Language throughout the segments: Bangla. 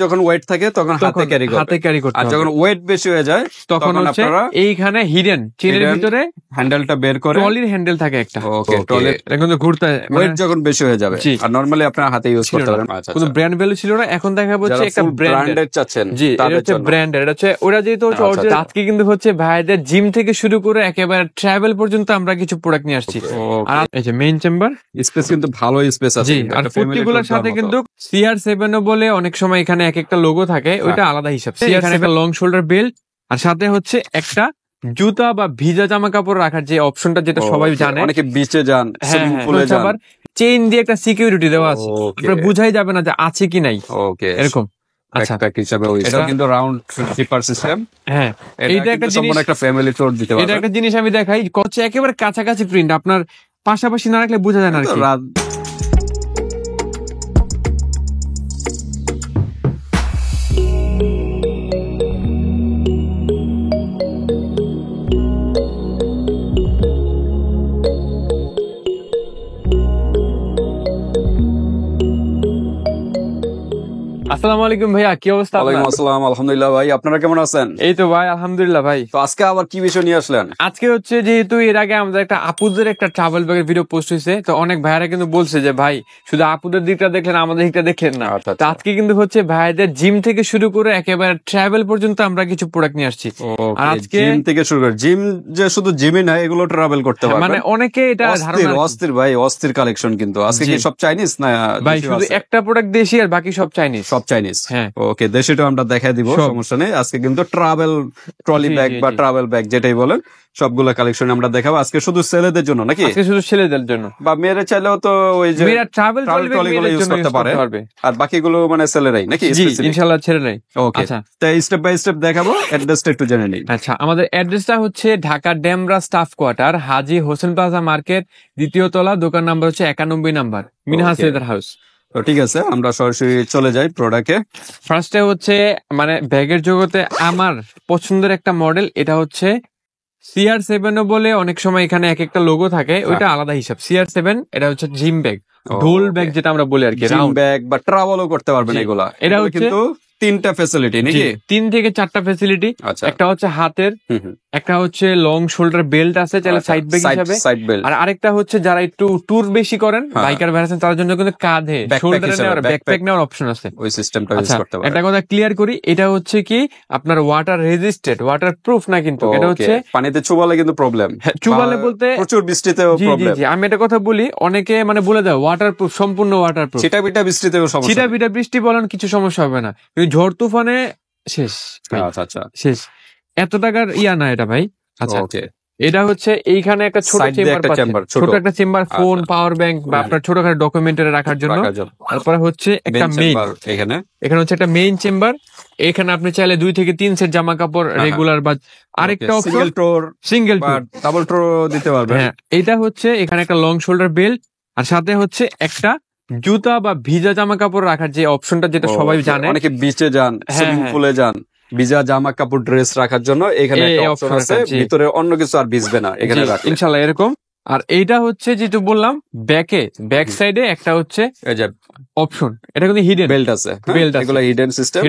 যখন ওয়েট থাকে তখন হাতে ক্যারি করতে আর যখন ওয়েট বেশি হয়ে যায় তখন আপনারা এইখানে হিডেন চেনের ভিতরে হ্যান্ডেলটা বের করে ট্রলির হ্যান্ডেল থাকে একটা। ওকে, ট্রলির এখন তো ঘুরতে ওয়েট যখন বেশি হয়ে যাবে আর নরমালি আপনারা হাতে ইউজ করতে পারেন। কোনো ব্র্যান্ড ভ্যালু ছিল না, এখন দেখা যাচ্ছে একটা ব্র্যান্ডেড চাচ্ছেন। জি, এটা হচ্ছে ব্র্যান্ডেড, এটা হচ্ছে ওরা যেহেতু আজকে কিন্তু হচ্ছে ভাইদের জিম থেকে শুরু করে একেবারে ট্রাভেল পর্যন্ত আমরা কিছু প্রোডাক্ট নিয়ে আসছি। আর এই যে মেইন চেম্বার স্পেস কিন্তু ভালো স্পেস আছে। জি, আর ফুটগুলোর সাথে কিন্তু CR7 বলে অনেক সময় এখানে এক একটা লোগো থাকে, ওইটা আলাদা হিসাব। এখানে একটা লং শোল্ডার বেল্ট আর সাথে হচ্ছে একটা জুতা বা ভিজা জামা কাপড় রাখার যে অপশনটা, যেটা সবাই জানে, অনেকে বিচে যান, সুইমিং পুলে যান, আবার চেইন দিয়ে একটা সিকিউরিটি দেওয়া আছে, আপনারা বুঝাই যাবে না যে আছে কি নাই। ওকে, এরকম। আচ্ছা, ব্যাকপ্যাক হিসাবে এটা কিন্তু রাউন্ড জিপার সিস্টেম। হ্যাঁ, এইটা একটা জিনিস, একটা ফ্যামিলি ট্যুর দিতে পারবে। এটা একটা জিনিস আমি দেখাই, হচ্ছে একেবারে কাছাকাছি প্রিন্ট, আপনার পাশাপাশি না রাখলে বোঝা যায় না আর কি। আসসালামু আলাইকুম ভাইয়া, কি অবস্থা? ওয়ালাইকুম আসসালাম, আলহামদুলিল্লাহ ভাই, আপনারা কেমন আছেন? এই তো ভাই আলহামদুলিল্লাহ ভাই। তো আজকে আবার কি বিষয় নিয়ে আসলেন? আজকে হচ্ছে যেহেতু এর আগে আমাদের একটা আপুদের একটা ট্রাভেল ব্যাগের ভিডিও পোস্ট হয়েছে, তো অনেক ভাইয়ারা কিন্তু বলছে যে ভাই শুধু আপুদের দিকটা দেখলেন, আমাদের দিকটা দেখলেন না। তো আজকে কিন্তু হচ্ছে ভাইদের জিম থেকে শুরু করে একেবারে ট্রাভেল পর্যন্ত আমরা কিছু প্রোডাক্ট নিয়ে আসছি। আর আজকে জিম থেকে শুরু করে জিম, যে শুধু জিমই না, এগুলো ট্রাভেল করতে পারবে। মানে অনেকে এটা ধারণা, অস্থির ভাই, অস্থির কালেকশন। কিন্তু আজকে কি সব চাইনিজ না ভাই? শুধু একটা প্রোডাক্ট দেশি আর বাকি সব চাইনিজ। সব চাইনিজ। হ্যাঁ, ওকে, দেশিটা আমরা দেখাই দিব, সমস্যা নেই। আজকে কিন্তু ট্রাভেল ট্রলি ব্যাগ বা ট্রাভেল ব্যাগ যেটাই বলেন, সবগুলো কালেকশন আমরা দেখাবো। আজকে শুধু ছেলেদের জন্য নাকি? আজকে শুধু ছেলেদের জন্য, বা মেয়েরা চাইলেও তো ওই যে ট্রাভেল ট্রলিগুলো ইউজ করতে পারবে। আর বাকিগুলো মানে ছেলেরাই নাকি? জি, ইনশাআল্লাহ ছেলেরাই। ওকে, তাই স্টেপ বাই স্টেপ দেখাবো। অ্যাড্রেসটা একটু জেনে নিই। আচ্ছা, আমাদের অ্যাড্রেসটা হচ্ছে ঢাকা ডেমরা স্টাফ কোয়ার্টার, হাজী হোসেন প্লাজা মার্কেট, 2য় তলা, দোকান নাম্বার হচ্ছে 91 নাম্বার, মিনহাজ লেদার হাউস। তো ঠিক আছে, আমরা সরাসরি চলে যাই প্রোডাক্টে। ফার্স্টে হচ্ছে মানে ব্যাগের জগতে আমার পছন্দের একটা মডেল, এটা হচ্ছে CR7 বলে অনেক সময় এখানে এক একটা লোগো থাকে, ওইটা আলাদা হিসাব। CR7 এটা হচ্ছে জিম ব্যাগ, ঢোল ব্যাগ যেটা আমরা বলি আর কি, জিম ব্যাগ বা ট্রাভেলও করতে পারবেন এগুলা। এটা হচ্ছে কিন্তু 3টা ফ্যাসিলিটি নাকি? 3 থেকে 4টা ফ্যাসিলিটি। একটা হচ্ছে হাতের, একটা হচ্ছে লং শোল্ডার বেল্ট আছে চাইলে সাইড ব্যাগ হিসাবে, আর আরেকটা হচ্ছে যারা একটু ট্যুর বেশি করেন, বাইকার ভার্সন, তার জন্য কিন্তু কাঁধে শোল্ডারে নেওয়ার ব্যাকপ্যাক নেওয়ার অপশন আছে। ওই সিস্টেমটা ইউজ করতে পারবেন। একটা কথা ক্লিয়ার করি, এটা হচ্ছে কি আপনার ওয়াটার রেজিস্টেড, ওয়াটার প্রুফ না কিন্তু। এটা হচ্ছে পানিতে চুবালে কিন্তু প্রবলেম, চুবালে বলতে প্রচুর বৃষ্টিতেও প্রবলেম। আমি একটা কথা বলি, অনেকে মানে বলে দেয় ওয়াটার প্রুফ, সম্পূর্ণ ওয়াটার প্রুফ। ছিটাপিটা বৃষ্টিতেও সমস্যা, ছিটাপিটা বৃষ্টি বলেন কিছু সমস্যা হবে না, কিন্তু ঝড় তুফানে শেষ। আচ্ছা, শেষ। এত টাকার ইয়া না এটা ভাই। আচ্ছা, ওকে, এটা হচ্ছে এইখানে একটা ছোট চেম্বার, ছোট একটা চেম্বার, ফোন, পাওয়ার ব্যাংক বা আপনার ছোটখাটো ডকুমেন্টারি রাখার জন্য। তারপরে হচ্ছে একটা মেইন, এখানে হচ্ছে একটা মেইন চেম্বার। এখানে আপনি চাইলে 2 থেকে 3 সেট জামা কাপড় রেগুলার বা আরেকটা সিঙ্গেল টোর ডাবল টোর দিতে পারবেন। হ্যাঁ, এটা হচ্ছে এখানে একটা লং শোল্ডার বেল্ট আর সাথে হচ্ছে একটা জুতা বা ভিজা জামা কাপড় রাখার যে অপশনটা, যেটা সবাই জানে। অনেকে বিচে যান, সুইমিং পুলে যান, ভিজা জামা কাপড় ড্রেস রাখার জন্য এখানে একটা অপশন আছে। ভিতরে অন্য কিছু আর ভিজবে না এখানে রাখলে, ইনশাআল্লাহ এরকম। আর এইটা হচ্ছে যেটা বললাম, ব্যাক সাইডে একটা হচ্ছে এই যে অপশন, এটা কিন্তু হিডেন বেল্ট আছে, এগুলো হিডেন সিস্টেম,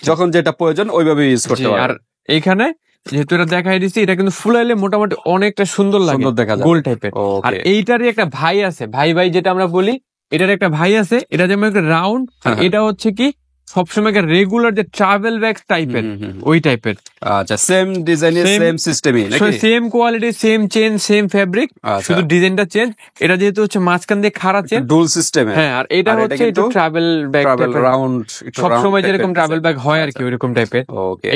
যখন যেটা প্রয়োজন ওইভাবে ইউজ করতে পারবেন। আর এইখানে যেহেতু এটা দেখাই দিচ্ছি, এটা কিন্তু ফুলাইলে মোটামুটি অনেকটা সুন্দর লাগে, গোল টাইপের। আর এইটারই একটা ভাই আছে, ভাই যেটা আমরা বলি, এটার একটা ভাই আছে, এটা যেমন একটা রাউন্ড, এটা হচ্ছে কি সবসময় রেগুলার যে ট্রাভেল ব্যাগ টাইপের, ওই টাইপের। আচ্ছা, সেম ডিজাইনের সেম সিস্টেমই নাকি? Same quality, same chain, same fabric, শুধু ডিজাইনটা চেঞ্জ। এটা যেহেতু হচ্ছে মাঝখান দিয়ে খাড়া চেন, ডুল সিস্টেমে। হ্যাঁ, আর এটা হচ্ছে একটু ট্রাভেল ব্যাগ, রাউন্ড, সবসময় যেরকম ট্রাভেল ব্যাগ হয় আর কি, ওইরকম টাইপের।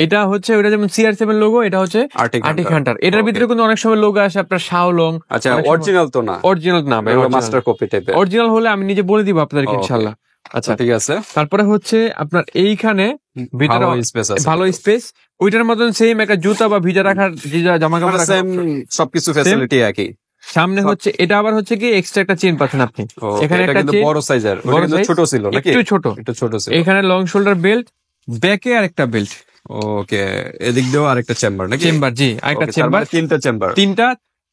এটা হচ্ছে ওইটা যেমন CR7 লোগো, এটা হচ্ছে আর্টিক হান্টার। এটার ভিতরে কিন্তু অনেক সময় লোগো আসে আপনার শাওলং। আচ্ছা, অরিজিনাল তো না? অরিজিনাল না ভাই, মাস্টার কপি টাইপের। অরিজিনাল হলে আমি নিজে বলে দিব আপনাদেরকে ইনশাআল্লাহ। আচ্ছা, ঠিক আছে। তারপরে হচ্ছে আপনার এইখানে ভিতরে ভালো স্পেস, ওইটার মতন সেম একটা জুতা বা ভিজা রাখার জামা কাপড়, সেম সবকিছু ফ্যাসিলিটি একই। সামনে হচ্ছে এটা আবার হচ্ছে কি এক্সট্রা একটা চেন পাচ্ছেন আপনি এখানে, একটা বড় সাইজের, ছোট ছিল নাকি? একটু ছোট ছিল। এখানে লং শোল্ডার বেল্ট, ব্যাকে আরেকটা বেল্ট। ওকে, এদিক দিয়েও আরেকটা চেম্বার নাকি? চেম্বার, জি, আরেকটা চেম্বার, 3টা চেম্বার, 3টা।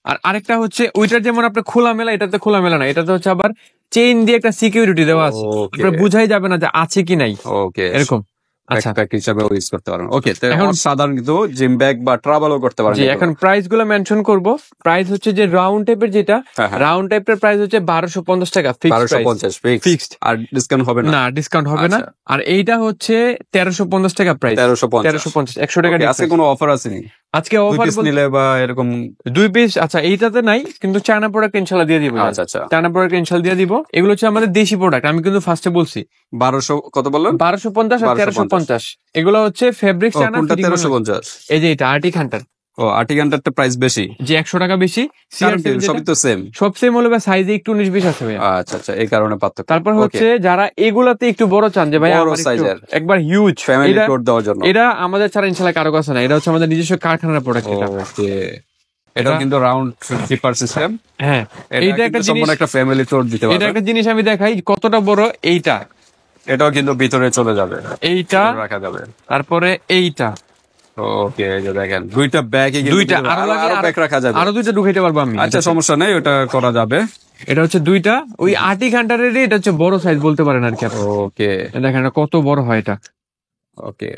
আর আরেকটা হচ্ছে ওইটার যেমন আপনার খোলামেলা, এটাতে খোলামেলা না, এটাতে হচ্ছে আবার চেইন দিয়ে একটা সিকিউরিটি দেওয়া আছে, আপনার বুঝাই যাবে না যে আছে কি নাই। ওকে, এরকম। ব্যাকপ্যাক হিসেবে ইউজ করতে পারবেন। ওকে, এখন সাধারণ কিন্তু জিম ব্যাগ বা ট্রাভেলও করতে পারেন। এখন প্রাইস গুলো মেনশন করব। প্রাইস হচ্ছে যে রাউন্ড টাইপের যেটা, রাউন্ড টাইপের প্রাইস হচ্ছে 1250 টাকা ফিক্সড। আর ডিসকাউন্ট হবে না? না, ডিসকাউন্ট হবে না। আর এইটা হচ্ছে 1350 টাকা প্রাইস। 1350 100 টাকা। আজকে কোনো অফার আছে নি? আজকে অফার নিলে বা এরকম 2 পিস, আচ্ছা এইটাতে নাই, কিন্তু চায়না প্রোডাক্ট ইনশাআল্লাহ দিয়ে দিব। আচ্ছা, চায়না প্রোডাক্ট ইনশাআল্লাহ দিয়ে দিব। এগুলো হচ্ছে আমাদের দেশি প্রোডাক্ট। আমি কিন্তু ফার্স্টে বলছি 1200 কত বললেন? 1250 আর 1350। এগুলো হচ্ছে ফেব্রিক চায়না। 1350 এই যে এটা আর্টিক হান্টার। ও, আর্টিক হান্টারটা প্রাইস বেশি, যে 100 টাকা বেশি। সবই তো সেম, সব সেম হলো, সাইজে একটু 19-20 আছে ভাই। আচ্ছা, এই কারণে পার্থক্য। তারপর হচ্ছে যারা এগুলাতে একটু বড় চান, যে ভাই বড় সাইজের একবার হিউজ ফ্যামিলি কোড দেওয়ার জন্য, এটা আমাদের ছাড়া ইনশাআল্লাহ কারো কাছে না। এটা হচ্ছে আমাদের নিজস্ব কারখানার প্রোডাক্ট। ওকে, এটা কিন্তু রাউন্ড জিপার সিস্টেম। হ্যাঁ, এইটা একটা জিনিস, একটা ফ্যামিলি কোড দিতে পারবে। এটা একটা জিনিস আমি দেখাই কতটা বড়। এটাও কিন্তু ভিতরে চলে যাবে, এইটা রাখা যাবে। তারপরে এইটা, ওকে, এই যে দেখেন দুইটা ব্যাগে দুইটা আরো ব্যাগ রাখা যাবে, আরো দুইটা ঢুকাইতে পারবো আমি। আচ্ছা, সমস্যা নেই, ওটা করা যাবে। এটা হচ্ছে দুইটা ওই আর্টিক হান্টারের, এটা হচ্ছে বড় সাইজ বলতে পারেন আর কি। ওকে, দেখেন কত বড় হয় এটা। ওকে,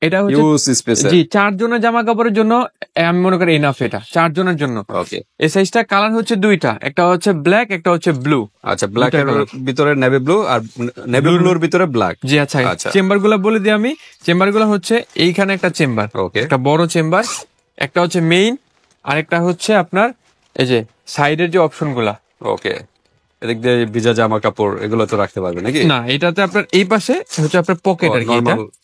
এটা হচ্ছে 4 জনের জামা কাপড়ের জন্য আমি মনে করি এনাফ। এটা 4 জনের জন্য। ওকে, এই সাইজটা কালার হচ্ছে দুইটা, একটা হচ্ছে ব্ল্যাক, একটা হচ্ছে ব্লু। আচ্ছা, ব্ল্যাক এর ভিতরে নেভি ব্লু আর নেভি ব্লুর ভিতরে ব্ল্যাক। জি, আচ্ছা। চেম্বার গুলা বলে দিই আমি। চেম্বার গুলা হচ্ছে এইখানে একটা চেম্বার, একটা বড় চেম্বার, একটা হচ্ছে মেইন, আর একটা হচ্ছে আপনার এই যে সাইডের যে অপশন গুলা। ওকে, এদিক দিয়ে ভিজা জামা কাপড় এগুলো তো রাখতে পারবে নাকি? না, এটাতে আপনার এই পাশে হচ্ছে আপনার পকেট আর কি,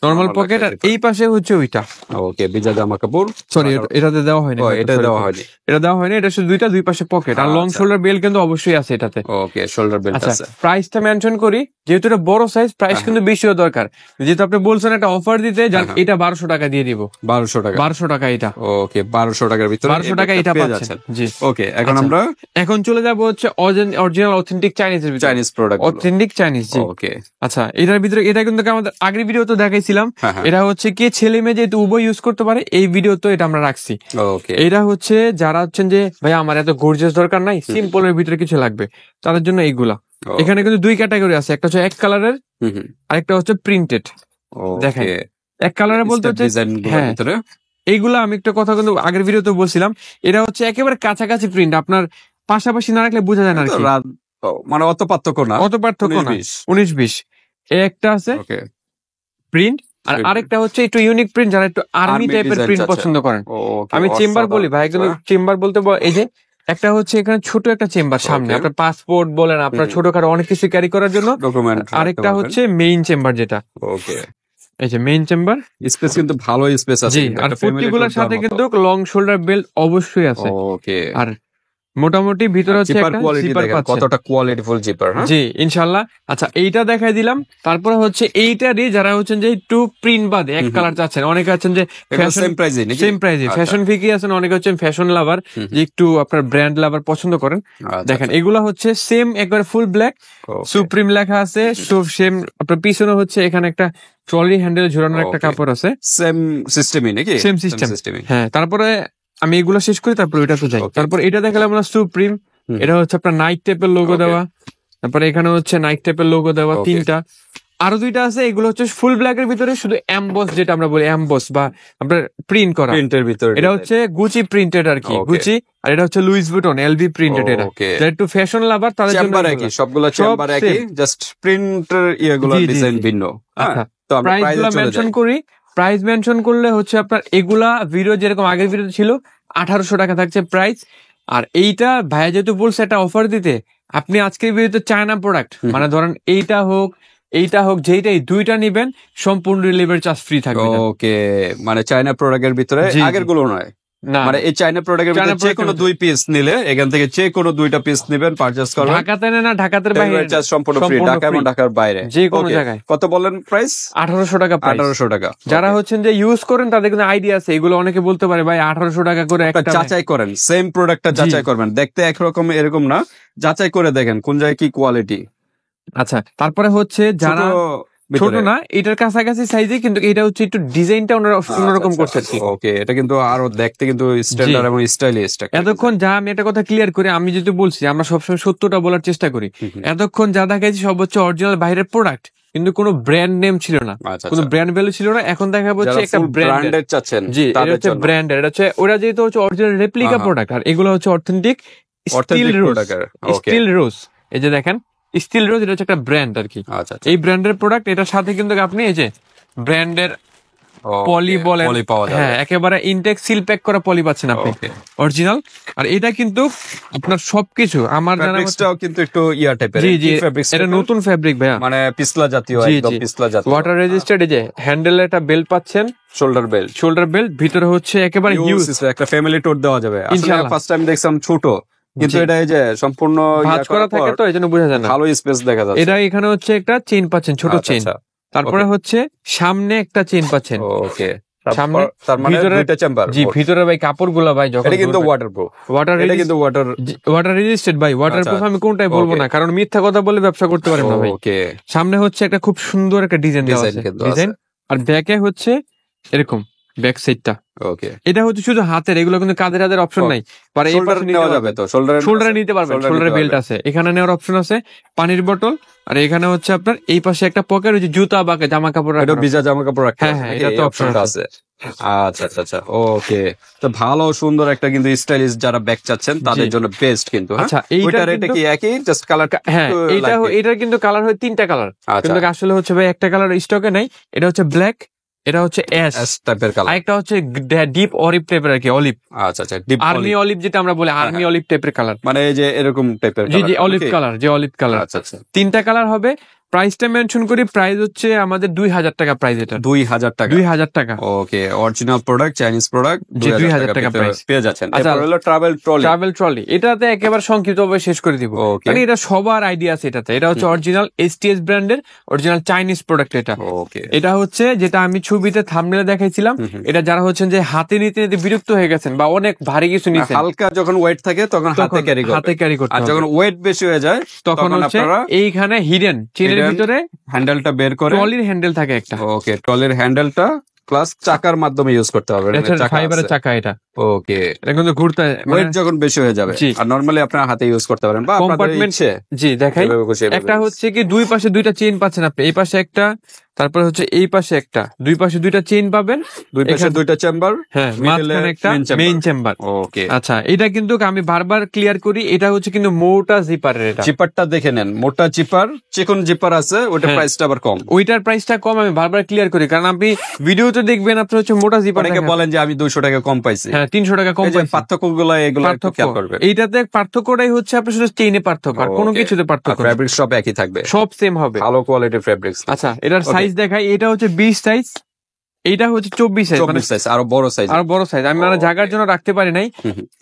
নরমাল পকেট, আর এই পাশে হচ্ছে ওইটা। ওকে, ভিজা জামা কাপড়, সরি এটাতে দেওয়া হয়নি, এটা দেওয়া হয়নি, এটা শুধু দুই পাশে পকেট। আর লং শোল্ডার বেল্ট কিন্তু অবশ্যই আছে এটাতে। ওকে, শোল্ডার বেল্ট আছে। প্রাইসটা মেনশন করি, যেহেতু এটা বড় সাইজ, প্রাইস কিন্তু বেশিও দরকার। যেহেতু আপনি বলছেন একটা অফার দিতে, এটা 1200 টাকা দিয়ে দিব। 1200 টাকা এটা। ওকে, 1200 টাকার ভিতরে 1200 টাকা এটা পাচ্ছেন। জি, ওকে। এখন চলে যাবো হচ্ছে original authentic Chinese product, authentic Chinese. জি, ওকে। আচ্ছা, এটার ভিতরে এটা কিন্তু আমাদের আগের ভিডিও তো দেখাইছিলাম। এটা হচ্ছে কি ছেলে মেয়ে যেহেতু উভয় ইউজ করতে পারে, এই ভিডিও তো এটা আমরা রাখছি। ওকে, এটা হচ্ছে যারা হচ্ছেন যে ভাই আমার এত গর্জিয়াস দরকার নাই, সিম্পল এর ভিতরে কিছু লাগবে, তাদের জন্য এইগুলা। এখানে কিন্তু 2 ক্যাটাগরি আছে, একটা হচ্ছে এক কালারের, আরেকটা হচ্ছে প্রিন্টেড। দেখেন, এক কালারে বলতে হচ্ছে এইগুলা আমি একটা কথা কিন্তু আগের ভিডিওতে বলছিলাম, এটা হচ্ছে একেবারে কাছাকাছি প্রিন্ট, আপনার পাশাপাশি না রাখলে বোঝা যায় না আর কি, মানে অত পার্থক্য না, 19-20 একটা আছে প্রিন্ট, আর আরেকটা হচ্ছে একটু ইউনিক প্রিন্ট, যারা একটু আর্মি টাইপের প্রিন্ট পছন্দ করেন। আমি চেম্বার বলি ভাই, কিন্তু চেম্বার বলতে এই যে একটা হচ্ছে এখানে ছোট একটা চেম্বার সামনে, আপনার পাসপোর্ট বলেন, আপনার ছোটখাটো অনেক কিছু ক্যারি করার জন্য। আরেকটা হচ্ছে মেইন চেম্বার, যেটা এই যে মেইন চেম্বার, স্পেস কিন্তু ভালো স্পেস আছে। আর প্রত্যেকগুলোর সাথে কিন্তু লং শোল্ডার বেল্ট অবশ্যই আছে। আর মোটামুটি ভিতরে হচ্ছে একটা জিপার পাচ্ছেন, কতটা কোয়ালিটিফুল জিপার। জি, ইনশাআল্লাহ। আচ্ছা, এইটা দেখাই দিলাম। তারপরে হচ্ছে এইটারই যারা হচ্ছেন যে একটু প্রিন্ট বাদে এক কালার চাচ্ছেন, অনেকে আছেন যে সেম প্রাইজে ফ্যাশন ফিকি আছেন, অনেকে হচ্ছেন ফ্যাশন লাভার, যে একটু আপনার ব্র্যান্ড লাভার পছন্দ করেন। দেখেন, এগুলা হচ্ছে সেম একবার ফুল ব্ল্যাক, সুপ্রিম লেখা আছে, সেম আপনার পিছনে হচ্ছে এখানে একটা ট্রলি হ্যান্ডেল ঝুলানোর একটা কাপড় আছে, সেম সিস্টেমই নাকি? Same system. হ্যাঁ, তারপরে আমি এগুলো শেষ করি, তারপর এটা তো যাই। তারপর এটা দেখালাম আমরা সুপ্রিম, এটা হচ্ছে আপনার নাইক টাইপের লোগো দেওয়া, তারপরে এখানে হচ্ছে নাইক টাইপের লোগো দেওয়া 3টা, আরো 2টা আছে। এগুলো হচ্ছে ফুল ব্ল্যাক এর ভিতরে শুধু এমবস, যেটা আমরা বলি এমবস বা আপনার প্রিন্ট করা, প্রিন্টের ভিতরে। এটা হচ্ছে গুচি প্রিন্টেড আর কি, গুচি। আর এটা হচ্ছে লুইস ভিটন এলভি প্রিন্টেড। এটা যারা একটু ফ্যাশন লাভার তাদের জন্য একই, সবগুলো চেম্বার একই, জাস্ট প্রিন্টের ইয়েগুলো ডিজাইন ভিন্ন। তো আমরা প্রাইসগুলো মেনশন করি। প্রাইস মেনশন করলে হচ্ছে আপনার এগুলা ভিডিও যেরকম আগের ভিডিও ছিল 1800 টাকা থাকছে প্রাইস। আর এইটা ভাইয়া যেহেতু বলছে একটা অফার দিতে, আপনি আজকের ভিডিওতে চায়না প্রোডাক্ট, মানে ধরেন এইটা হোক যেইটাই, 2টা নিবেন, সম্পূর্ণ ডেলিভারি চার্জ ফ্রি থাকবে। ওকে, মানে চায়না প্রোডাক্টের ভিতরে আগের গুলো নয়, মানে এই চায়না প্রোডাক্টের ভিতরে যে কোনো 2 পিস নিলে এখান থেকে যে কোনো 2টা পিস নেবেন, পারচেজ করবেন। ঢাকাতে না, ঢাকাতে বাইরে চার্জ সম্পূর্ণ ফ্রি, ঢাকা এবং ঢাকার বাইরে যে কোনো জায়গায়। কত বলেন প্রাইস? 1800 টাকা। 1800 টাকা। যারা হচ্ছেন যে ইউজ করেন তাদের কিন্তু আইডিয়া আছে, এগুলো অনেকে বলতে পারে ভাই 1800 টাকা করে একটা যাচাই করেন, সেম প্রোডাক্টটা যাচাই করবেন, দেখতে একরকম এরকম না, যাচাই করে দেখেন কোন জায়গায় কি কোয়ালিটি। আচ্ছা, তারপরে হচ্ছে যারা ছোট না, এটার কাছাকাছি সাইজে, কিন্তু এটা হচ্ছে একটু ডিজাইনটা অন্যরকম করছে। ওকে, এটা কিন্তু আরো দেখতে কিন্তু স্ট্যান্ডার্ড এবং স্টাইলিশ। এতক্ষণ যা আমি একটা কথা ক্লিয়ার করি, আমি যেহেতু বলছি আমরা সবসময় সত্যটা বলার চেষ্টা করি, এতক্ষণ যা দেখাইছি সব হচ্ছে অরিজিনাল বাইরের প্রোডাক্ট, কিন্তু কোনো ব্র্যান্ড নেম ছিল না, কোনো ব্র্যান্ড ভ্যালু ছিল না। এখন দেখা যাচ্ছে একটা ব্র্যান্ডেড চাচ্ছেন, জি এটা হচ্ছে ব্র্যান্ডেড, এটা হচ্ছে ওরা যেহেতু হচ্ছে অরিজিনাল রেপ্লিকা প্রোডাক্ট, আর এগুলো হচ্ছে অথেন্টিক স্টিল রোজ। এই যে দেখেন স্টিল রোজ, এটা হচ্ছে একটা ব্র্যান্ড আর কি। এই ব্র্যান্ডের প্রোডাক্ট, এটার সাথে কিন্তু আপনি এই যে ব্র্যান্ডের পলি বলেন, হ্যাঁ একেবারে ইনটেক সিল প্যাক করা পলি পাচ্ছেন আপনি অরিজিনাল। আর এটা কিন্তু আপনার সবকিছু আমার জানা কিন্তু একটু ইয়া টাইপের, জি জি এটা নতুন ফেব্রিক ভাইয়া, মানে পিছলা জাতীয়, একদম পিছলা জাতীয়, ওয়াটার রেজিস্টার্ড। এই যে হ্যান্ডেলে একটা বেল্ট পাচ্ছেন, শোল্ডার বেল্ট, ভিতরে হচ্ছে একেবারে হিউজ, একটা ফ্যামিলি ট্যুর দেওয়া যাবে। আসলে ফার্স্ট টাইম দেখলাম ছোট, কিন্তু এটা এই যে সম্পূর্ণ ভাঁজ করা থাকে তো এইজন্য বোঝা যায় না, ভালো স্পেস দেখা যাচ্ছে। এটা এখানে হচ্ছে একটা চেইন পাচ্ছেন, ছোট চেইন, তারপরে হচ্ছে সামনে একটা চেইন পাচ্ছেন, ওকে সামনে, তার মানে দুইটা চেম্বার। জি ভিতরে ভাই কাপড়গুলো ভাই যখন এটা কিন্তু ওয়াটারপ্রুফ, এটা কিন্তু ওয়াটার রেজিস্টেড ভাই। ওয়াটারপ্রুফ আমি কোনটাই বলবো না, কারণ মিথ্যা কথা বলে ব্যবসা করতে পারেন না ভাই। ওকে সামনে হচ্ছে একটা খুব সুন্দর একটা ডিজাইন দেওয়া আছে, ডিজাইন, আর ব্যাকে হচ্ছে এরকম ব্যাক সাইডটা। ওকে এটা হচ্ছে শুধু হাতের, এগুলো কিন্তু কাঁধের অপশন নাই, পরে এই পাশে নেওয়া যাবে তো, শোল্ডারে নিতে পারবেন, শোল্ডারে বেল্ট আছে, এখানে নেওয়ার অপশন আছে, পানির বোতল, আর এখানে হচ্ছে আপনার এই পাশে একটা পকেট, ওই যে জুতা বা জামা কাপড়, এটা ভিজা জামা কাপড় রাখতে, হ্যাঁ এটা তো অপশন আছে। আচ্ছা আচ্ছা আচ্ছা, ওকে। তো ভালো সুন্দর একটা কিন্তু স্টাইলিশ যারা ব্যাগ চাচ্ছেন তাদের জন্য বেস্ট কিন্তু। আচ্ছা এইটার এটা কি একই, জাস্ট কালার? হ্যাঁ এটার কিন্তু কালার হয় তিনটা কালার, কিন্তু আসলে হচ্ছে ভাই একটা কালার স্টকে নাই। এটা হচ্ছে ব্ল্যাক, এটা হচ্ছে অ্যাশ টাইপের কালার, আরেকটা হচ্ছে ডিপ অলিভ টাইপের আর কি, অলিভ। আচ্ছা আচ্ছা, ডিপ আর্মি অলিভ যেটা আমরা বলি, আর্মি অলিভ টাইপের কালার, মানে এই যে এরকম টাইপের, জি জি অলিভ কালার, যে অলিভ কালার। আচ্ছা আচ্ছা, তিনটা কালার হবে। প্রাইসটা মেনশন করি, প্রাইস হচ্ছে আমাদের 2000 টাকা প্রাইস, এটা 2000 টাকা, 2000 টাকা। ওকে, অরিজিনাল প্রোডাক্ট, চাইনিজ প্রোডাক্ট, 2000 টাকা প্রাইস পেয়ে যাচ্ছেন। আচ্ছা হলো ট্রাভেল ট্রলি, এটাতে একেবারে সংক্ষিপ্তভাবে শেষ করে দিব, মানে এটা সবার আইডিয়া আছে এটাতে। এটা হচ্ছে অরিজিনাল এসটিএস ব্র্যান্ডের অরিজিনাল চাইনিজ প্রোডাক্ট এটা। ওকে, এটা হচ্ছে যেটা আমি ছবিতে থাম্বনেলে দেখাইছিলাম, এটা যারা হচ্ছেন যে হাতে নিতে নিতে বিরক্ত হয়ে গেছেন বা অনেক ভারী কিছু নিছেন, হালকা যখন ওয়েট থাকে তখন হাতে ক্যারি করতে, আর যখন ওয়েট বেশি হয়ে যায় তখন হচ্ছে এইখানে হিডেন চেনের ভিতরে হ্যান্ডেলটা বের করে, ট্রলির হ্যান্ডেল থাকে একটা, ওকে, ট্রলির হ্যান্ডেলটা প্লাস চাকার মাধ্যমে ইউজ করতে হবে, ফাইবারের চাকা এটা। ওকে, এটা কিন্তু ঘুরতে ওয়েট যখন বেশি হয়ে যাবে, আর নরমালি আপনার হাতে ইউজ করতে পারেন বা কম্পার্টমেন্ট। জি দেখাই, একটা হচ্ছে কি দুই পাশে দুইটা চেইন পাচ্ছেন আপনি, এই পাশে একটা, তারপরে হচ্ছে এই পাশে একটা, দুই পাশে দুইটা চেইন পাবেন, দুই পাশে দুইটা চেম্বার, হ্যাঁ মাঝখানে একটা মেইন চেম্বার। ওকে, আচ্ছা এটা কিন্তু আমি বারবার ক্লিয়ার করি, এটা হচ্ছে কিন্তু মোটা জিপারের, এটা জিপারটা দেখে নেন, মোটা জিপার, চিকন জিপার আছে, ওটার প্রাইসটা আবার কম, ওইটার প্রাইসটা কম, আমি বারবার ক্লিয়ার করি, কারণ আপনি ভিডিওতে দেখবেন আপনার হচ্ছে মোটা জিপার, অনেকে বলেন যে আমি 200 টাকা কম পাইছি, হ্যাঁ 300 টাকা কম পাইছি। পার্থক্যগুলো এগুলো একটু খেয়াল করবেন। এইটাতে পার্থক্যটাই হচ্ছে আপনার শুধু চেইনে পার্থক্য, আর কোনো কিছুতে পার্থক্য, ফেব্রিক সব একই থাকবে, সব সেম হবে, ভালো কোয়ালিটির ফেব্রিক্স। আচ্ছা এটার সাইজ দেখাই, এটা হচ্ছে 20 সাইজ, এইটা হচ্ছে 24 সাইজ, আরো বড় সাইজ, আমি মানে জায়গার জন্য রাখতে পারি নাই।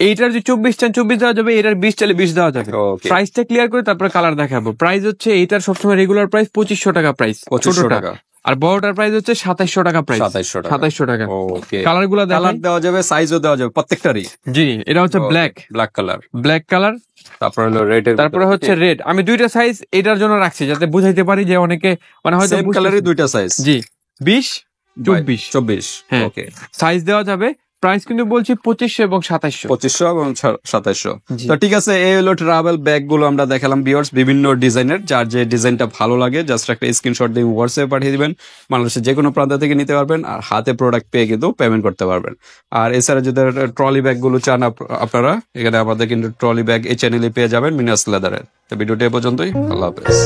এইটার যে 24 চান 24 দেওয়া যাবে, এটার 20 চাইলে 20 দেওয়া যাবে। প্রাইসটা ক্লিয়ার করে তারপর কালার দেখাবো। প্রাইস হচ্ছে এইটার সবসময় রেগুলার প্রাইস 2500 টাকা প্রাইস, 2500 টাকা, আর বড়টার প্রাইস হচ্ছে 2700 টাকা প্রাইস, 2700 টাকা। ওকে, কালার গুলো দেওয়া যাবে, সাইজও দেওয়া যাবে প্রত্যেকটারই। জি এটা হচ্ছে ব্ল্যাক কালার, তারপরে হলো রেড, তারপরে হচ্ছে রেড। আমি দুইটা সাইজ এটার জন্য রাখছি যাতে বুঝাইতে পারি যে অনেকে মানে হয়তো সেম কালারই দুইটা সাইজ, জি 20 24, হ্যাঁ ওকে, সাইজ দেওয়া যাবে। প্রাইস কিন্তু বলছি 2500 এবং 2700 এবং 2700। তো ঠিক আছে, এই হলো ট্রাভেল ব্যাগ গুলো আমরা দেখালাম ভিউয়ার্স, বিভিন্ন ডিজাইনের, যার যে ডিজাইনটা ভালো লাগে জাস্ট একটা স্ক্রিনশট দিয়ে হোয়াটসঅ্যাপে পাঠিয়ে দিবেন, বাংলাদেশের যে কোনো প্রান্ত থেকে নিতে পারবেন, আর হাতে প্রোডাক্ট পেয়ে কিন্তু পেমেন্ট করতে পারবেন। আর এছাড়া যদি ট্রলি ব্যাগ গুলো চান আপনারা, এখানে আমাদের কিন্তু ট্রলি ব্যাগ এই চ্যানেলে পেয়ে যাবেন মিনাস লেদারের। তো ভিডিওটি এ পর্যন্তই, আল্লাহ হাফেজ।